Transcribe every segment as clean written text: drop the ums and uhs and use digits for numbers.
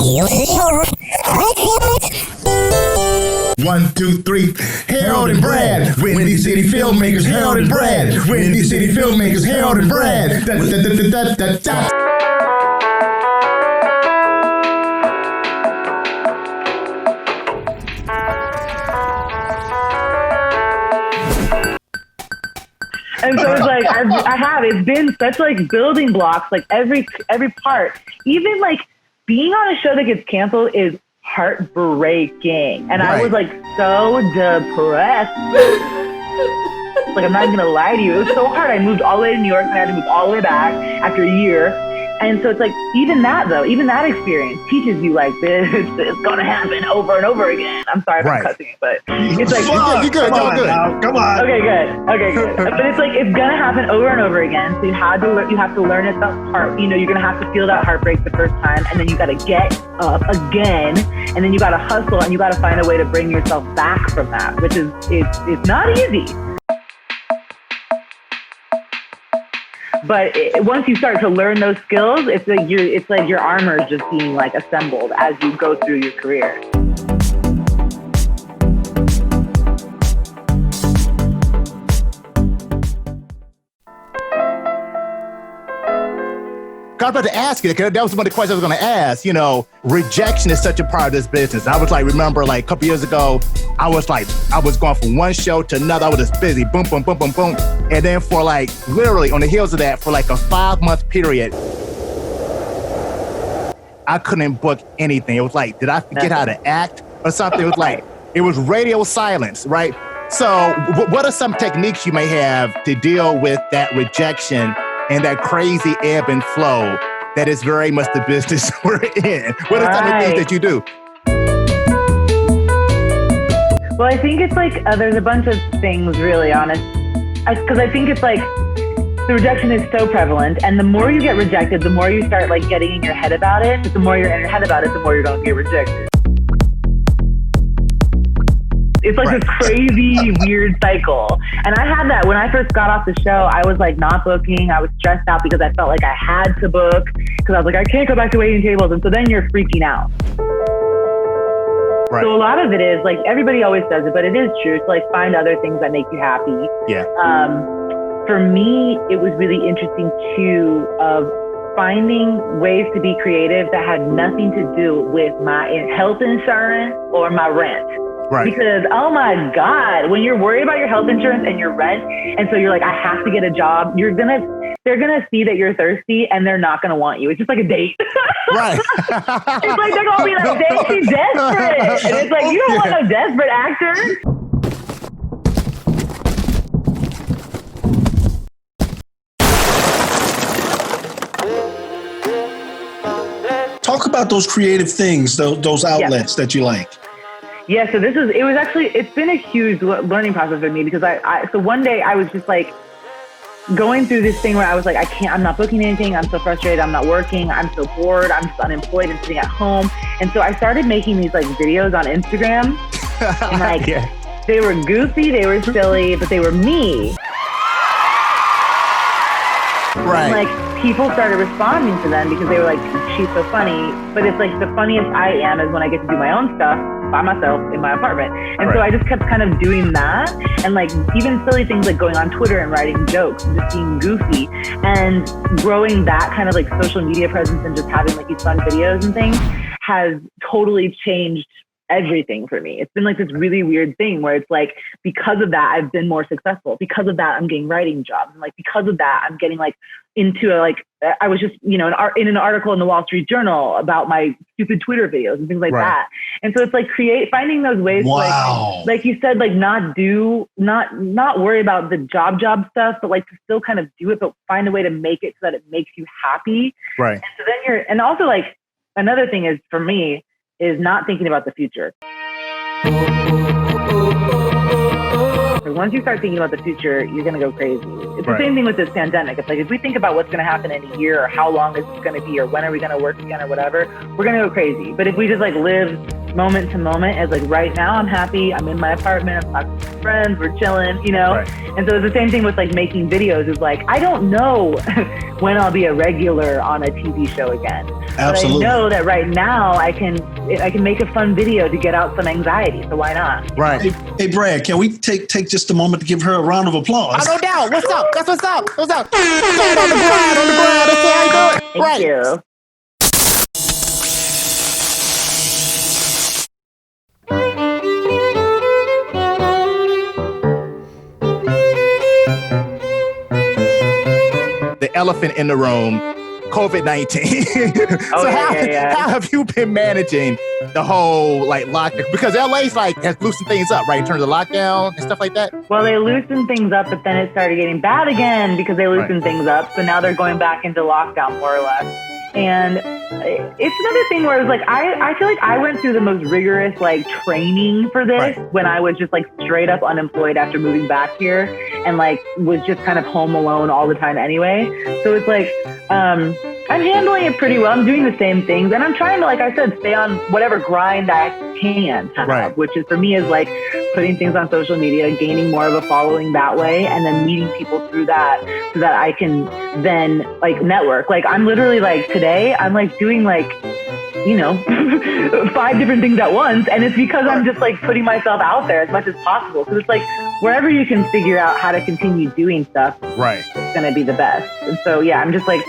One, two, three. Harold and Brad, Windy City filmmakers. Harold and Brad, Windy City filmmakers. Harold and Brad. Da, da, da, da, da, da, da. And so it's like, it's been such like building blocks, like every part, even like being on a show that gets canceled is heartbreaking. And I was like so depressed. Like, I'm not even gonna lie to you. It was so hard. I moved all the way to New York and I had to move all the way back after a year. And so it's like, even that experience teaches you like this is gonna happen over and over again. I'm sorry if I'm cussing, but it's like, you're good. Come on. Okay, good. But it's like, it's gonna happen over and over again. So you have to learn it that part. You know, you're gonna have to feel that heartbreak the first time, and then you gotta get up again, and then you gotta hustle, and you gotta find a way to bring yourself back from that, which is it's not easy. But once you start to learn those skills, it's like your armor is just being like assembled as you go through your career. I was about to ask you, because that was one of the questions I was going to ask. You know, rejection is such a part of this business. I was like, remember like a couple years ago, I was going from one show to another. I was just busy, boom, boom, boom, boom, boom. And then for like, literally on the heels of that, for like a 5-month period, I couldn't book anything. It was like, did I forget how to act or something? It was like, it was radio silence, right? So what are some techniques you may have to deal with that rejection and that crazy ebb and flow that is very much the business we're in? What are some of the things that you do? Well, I think it's like, there's a bunch of things, really, honest. Because I think it's like, the rejection is so prevalent, and the more you get rejected, the more you start like getting in your head about it. But the more you're in your head about it, the more you're going to get rejected. It's like this crazy, weird cycle. And I had that when I first got off the show. I was like not booking. I was stressed out because I felt like I had to book, because I was like, I can't go back to waiting tables. And so then you're freaking out. Right. So a lot of it is like, everybody always says it, but it is true. To like find other things that make you happy. Yeah. For me, it was really interesting too, of finding ways to be creative that had nothing to do with my health insurance or my rent. Right. Because, oh my God, when you're worried about your health insurance and your rent, and so you're like, I have to get a job, they're gonna see that you're thirsty and they're not gonna want you. It's just like a date. Right. It's like, they're gonna be like, dang, she's desperate. And it's like, you don't want a desperate actor. Talk about those creative things, those outlets that you like. Yeah, so it's been a huge learning process for me, because so one day I was just like going through this thing where I was like, I'm not booking anything. I'm so frustrated. I'm not working. I'm so bored. I'm just unemployed and sitting at home. And so I started making these like videos on Instagram. And like, they were goofy, they were silly, but they were me. Right. And like, people started responding to them because they were like, she's so funny. But it's like, the funniest I am is when I get to do my own stuff by myself in my apartment. And so I just kept kind of doing that, and like even silly things like going on Twitter and writing jokes and just being goofy, and growing that kind of like social media presence and just having like these fun videos and things has totally changed everything for me. It's been like this really weird thing where it's like, because of that, I've been more successful. Because of that, I'm getting writing jobs. And like, because of that, I'm getting like into I was just, you know, in an article in the Wall Street Journal about my stupid Twitter videos and things like that. And so it's like finding those ways to like you said, like not worry about the job stuff, but like to still kind of do it, but find a way to make it so that it makes you happy. Right. And so then and also like another thing is for me is not thinking about the future. Once you start thinking about the future, you're going to go crazy. It's the same thing with this pandemic. It's like, if we think about what's going to happen in a year, or how long is this going to be, or when are we going to work again, or whatever, we're going to go crazy. But if we just like live moment to moment as like right now I'm happy, I'm in my apartment, I'm talking to friends, we're chilling, you know? Right. And so it's the same thing with like making videos is like, I don't know when I'll be a regular on a TV show again. Absolutely. But I know that right now I can make a fun video to get out some anxiety. So why not? Right. Hey Brad, can we take just a moment to give her a round of applause? Oh, no doubt. What's up? That's what's up. What's up? Stand on the ground, That's how you do it. Thank you. The elephant in the room, COVID-19. How have you been managing the whole like lockdown? Because LA's like has loosened things up, right, in terms of lockdown and stuff like that. Well, they loosened things up, but then it started getting bad again because they loosened things up. So now they're going back into lockdown more or less. And it's another thing where it's like, I feel like I went through the most rigorous like training for this when I was just like straight up unemployed after moving back here and like was just kind of home alone all the time anyway. So it's like, I'm handling it pretty well. I'm doing the same things. And I'm trying to, like I said, stay on whatever grind I can have, which is for me is like putting things on social media, gaining more of a following that way, and then meeting people through that so that I can then like network. Like I'm literally like today, I'm like doing like, you know, 5 different things at once. And it's because I'm just like putting myself out there as much as possible. So it's like wherever you can figure out how to continue doing stuff, it's going to be the best. And so, yeah, I'm just like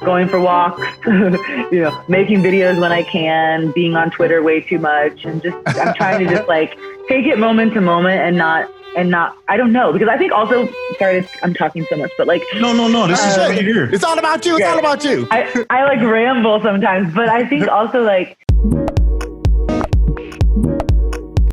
going for walks, you know, making videos when I can, being on Twitter way too much. And just, I'm trying to just like take it moment to moment and not, I don't know, because I think also, sorry, I'm talking so much, but like, no, this is right here. It's all about you. It's all about you. I like ramble sometimes, but I think also like,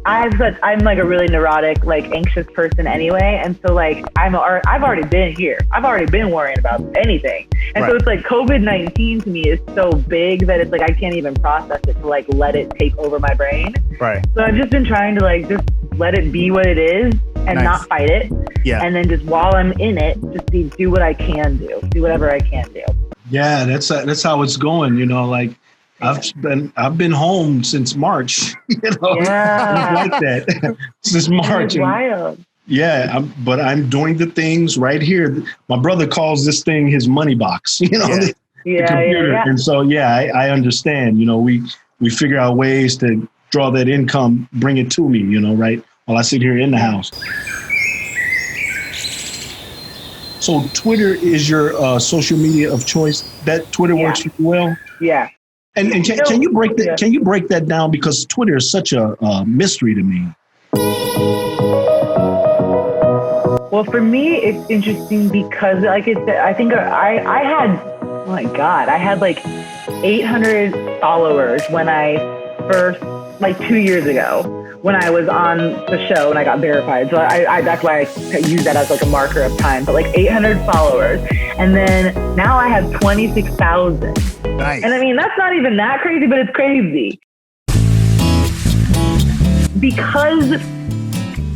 I'm like a really neurotic, like anxious person anyway. And so like, I've already been here. I've already been worrying about anything. And so it's like COVID-19 to me is so big that it's like, I can't even process it to like, let it take over my brain. Right. So I've just been trying to like, just let it be what it is and not fight it. Yeah. And then just while I'm in it, just do what I can do whatever I can do. Yeah. That's how it's going. You know, like, I've been home since March, you know, like that since March. Wild. Yeah, but I'm doing the things right here. My brother calls this thing his money box, you know, the computer. Yeah. And so, I understand, you know, we figure out ways to draw that income, bring it to me, you know, right, while I sit here in the house. So Twitter is your social media of choice. That Twitter works for you well? Yeah. And can you break that? Can you break that down? Because Twitter is such a mystery to me. Well, for me, it's interesting because, like I think I had, oh my God, I had like 800 followers when I first, like 2 years ago, when I was on the show and I got verified. So I that's why I use that as like a marker of time. But like 800 followers, and then now I have 26,000. Nice. And I mean, that's not even that crazy, but it's crazy. Because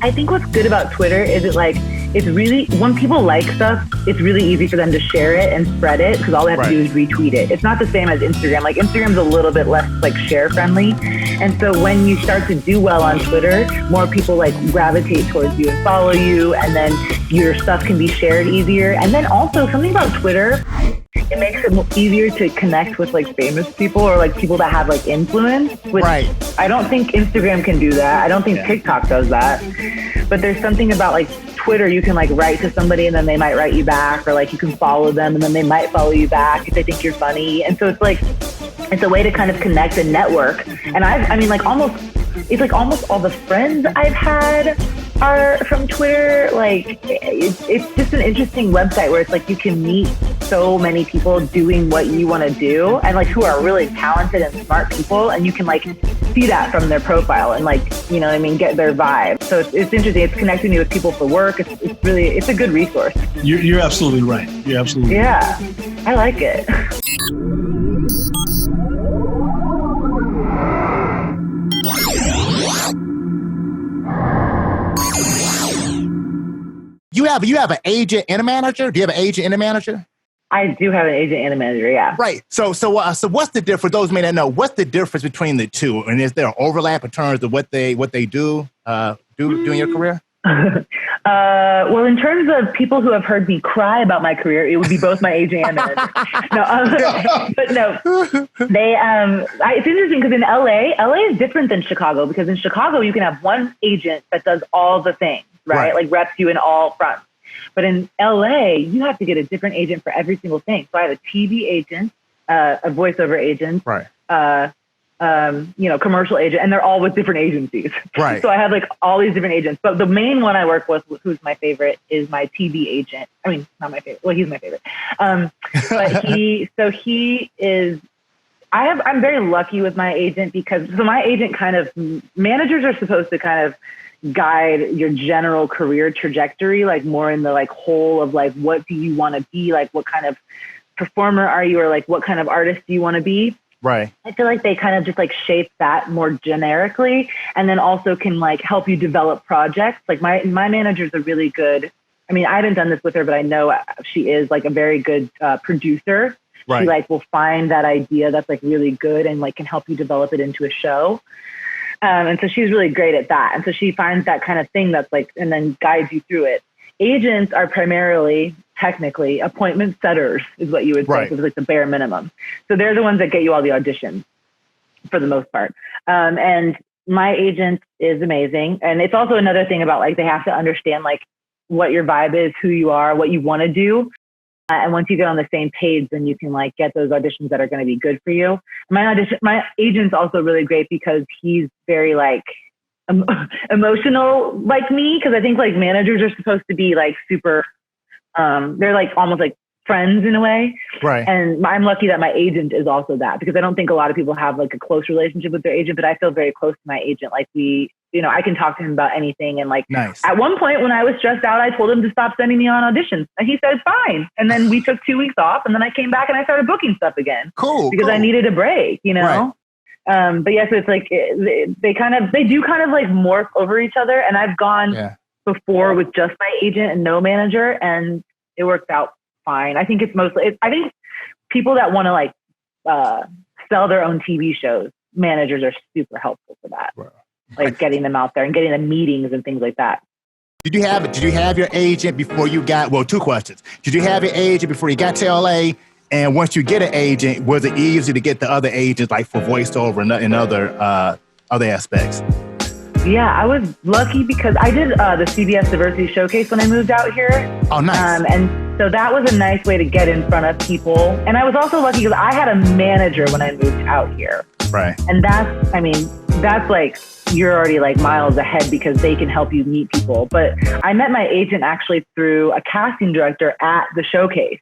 I think what's good about Twitter is it's really, when people like stuff, it's really easy for them to share it and spread it because all they have to do is retweet it. It's not the same as Instagram. Like Instagram's a little bit less like share friendly. And so when you start to do well on Twitter, more people like gravitate towards you and follow you, and then your stuff can be shared easier. And then also something about Twitter, it makes it easier to connect with like famous people or like people that have like influence, which I don't think Instagram can do that. I don't think TikTok does that. But there's something about like Twitter, you can like write to somebody and then they might write you back, or like you can follow them and then they might follow you back if they think you're funny. And so it's like, it's a way to kind of connect and network. And almost all the friends I've had are from Twitter. Like it's just an interesting website where it's like you can meet so many people doing what you want to do and like who are really talented and smart people, and you can like see that from their profile and like, you know what I mean, get their vibe. So it's interesting. It's connecting me with people for work. It's a good resource. You're absolutely right. You're absolutely right. Yeah, I like it. You have an agent and a manager? Do you have an agent and a manager? I do have an agent and a manager, yeah. Right. So what's the difference? Those may not know. What's the difference between the two? And is there an overlap in terms of what they do in your career? Well, in terms of people who have heard me cry about my career, it would be both my agent and manager. But no, they. It's interesting because in LA is different than Chicago, because in Chicago you can have one agent that does all the things, right? Like reps you in all fronts. But in LA, you have to get a different agent for every single thing. So I have a TV agent, a voiceover agent, commercial agent, and they're all with different agencies. Right. So I have like all these different agents. But the main one I work with, who's my favorite, is my TV agent. I mean, not my favorite. Well, he's my favorite. But he is. I'm very lucky with my agent because my agent managers are supposed to kind of guide your general career trajectory, like more in the like whole of like, what do you want to be? Like, what kind of performer are you? Or like, what kind of artist do you want to be? Right. I feel like they kind of just like shape that more generically, and then also can like help you develop projects. Like my manager's a really good, I mean, I haven't done this with her, but I know she is like a very good producer. Right. She like will find that idea that's like really good and like can help you develop it into a show. And so she's really great at that. And so she finds that kind of thing that's like, and then guides you through it. Agents are primarily, technically, appointment setters is what you would say. It's like the bare minimum. So they're the ones that get you all the auditions for the most part. And my agent is amazing. And it's also another thing about like, they have to understand like what your vibe is, who you are, what you want to do. And once you get on the same page, then you can like get those auditions that are going to be good for you. My agent's also really great because he's very like emotional like me. Because I think like managers are supposed to be like super, they're like almost like friends in a way. Right. And I'm lucky that my agent is also that, because I don't think a lot of people have like a close relationship with their agent, but I feel very close to my agent. Like I can talk to him about anything. And like, At one point when I was stressed out, I told him to stop sending me on auditions, and he said, fine. And then we took 2 weeks off, and then I came back and I started booking stuff again. Cool. Because I needed a break, Right. But yes, it's like, they do kind of like morph over each other. And I've gone before with just my agent and no manager, and it worked out fine. I think it's mostly, I think people that want to like, sell their own TV shows, managers are super helpful for that. Wow. Like getting them out there and getting them meetings and things like that. Did you have your agent before you got, well, two questions. Did you have your agent before you got to LA? And once you get an agent, was it easy to get the other agents like for voiceover and other aspects? Yeah, I was lucky because I did the CBS Diversity Showcase when I moved out here. Oh, nice. And so that was a nice way to get in front of people. And I was also lucky because I had a manager when I moved out here. Right. And that's like, you're already like miles ahead because they can help you meet people. But I met my agent actually through a casting director at the showcase.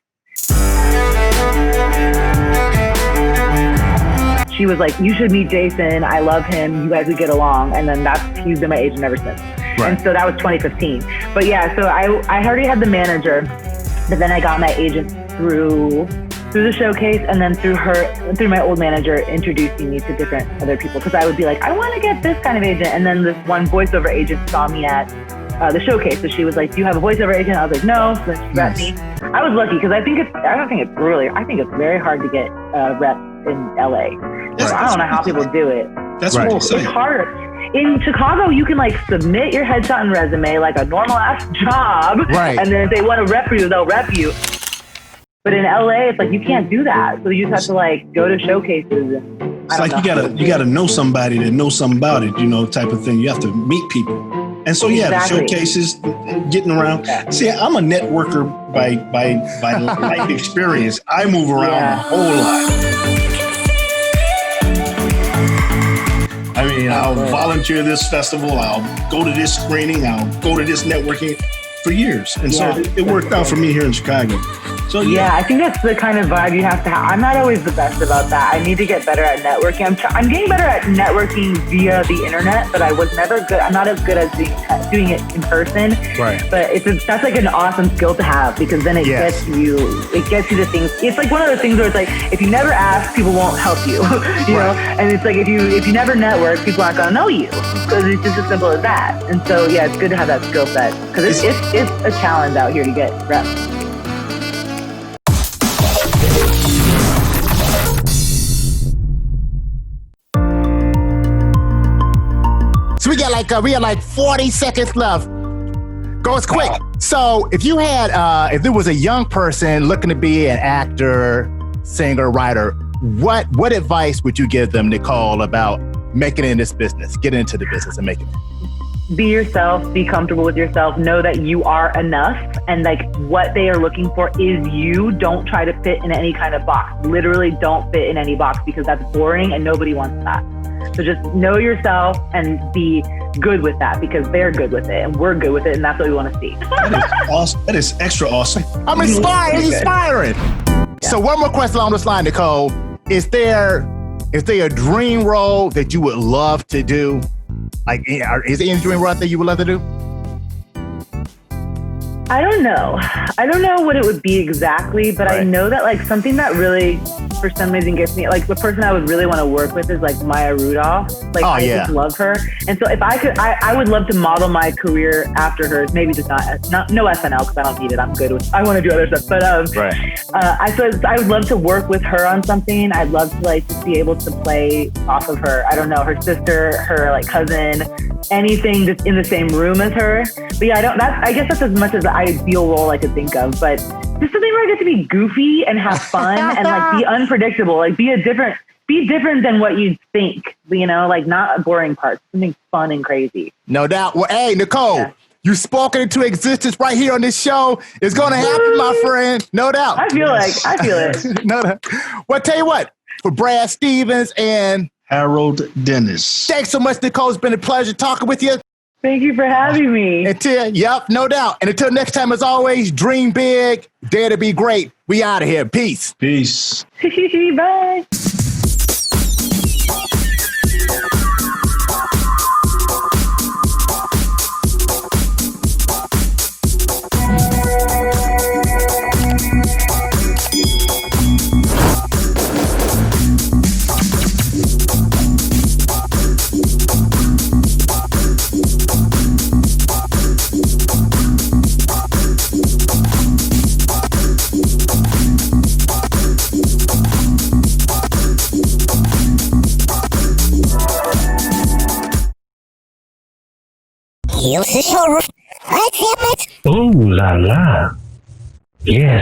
She was like, you should meet Jason. I love him. You guys would get along. And then he's been my agent ever since. Right. And so that was 2015. But yeah, so I already had the manager, but then I got my agent through the showcase, and then through my old manager introducing me to different other people. Because I would be like, I want to get this kind of agent. And then this one voiceover agent saw me at the showcase. So she was like, do you have a voiceover agent? I was like, no. So then she got me. I was lucky because I think it's very hard to get reps in LA. I don't know how people do it. That's right. It's hard. In Chicago, you can like submit your headshot and resume like a normal ass job. Right. And then if they want to rep you, they'll rep you. But in LA, it's like you can't do that. So you just have to like go to showcases. And, it's like you gotta know somebody that knows something about it, type of thing. You have to meet people. And so the showcases, getting around. Yeah. See, I'm a networker by life experience. I move around a whole lot. I mean, I'll volunteer this festival. I'll go to this screening. I'll go to this networking for years. And so it worked out for me here in Chicago. So I think that's the kind of vibe you have to have. I'm not always the best about that. I need to get better at networking. I'm getting better at networking via the internet, but I was never good. I'm not as good as doing it in person. Right. But that's like an awesome skill to have, because then it gets you to things. It's like one of those things where it's like, if you never ask, people won't help you. you know? And it's like, if you never network, people aren't going to know you, because it's just as simple as that. And so, it's good to have that skill set, because it's a challenge out here to get reps. had like 40 seconds left. Goes quick. So if you had, if there was a young person looking to be an actor, singer, writer, what advice would you give them, Niccole, about making it in this business, getting into the business and making it? Be yourself, be comfortable with yourself, know that you are enough, and like what they are looking for is you. Don't try to fit in any kind of box. Literally don't fit in any box, because that's boring and nobody wants that. So just know yourself and be good with that, because they're good with it and we're good with it, and that's what we want to see. That is awesome. That is extra awesome. I'm inspired. It's inspiring. Yeah. So one more question along this line, Niccole. Is there a dream role that you would love to do? Like, is there any dream role that you would love to do? I don't know. I don't know what it would be exactly, but I know that like something that really, for some reason, gets me, like the person I would really want to work with is like Maya Rudolph. Like I just love her. And so if I could, I would love to model my career after hers. Maybe just not no SNL, because I don't need it. I'm good with, I want to do other stuff. But I would love to work with her on something. I'd love to like just be able to play off of her. I don't know, her sister, her like cousin, anything that's in the same room as her. But yeah, I guess that's as much as the ideal role I could think of. But just something where I get to be goofy and have fun and like be unpredictable, like be different than what you'd think, you know, like not a boring part, something fun and crazy. No doubt. Well, hey, Niccole, you spoken into existence right here on this show. It's going to happen, my friend. No doubt. I feel it. No doubt. Well, tell you what, for Brad Stevens and Harold Dennis. Thanks so much, Niccole. It's been a pleasure talking with you. Thank you for having me. Yep, no doubt. And until next time, as always, dream big, dare to be great. We out of here. Peace. Peace. Bye. Ooh la la. Yes.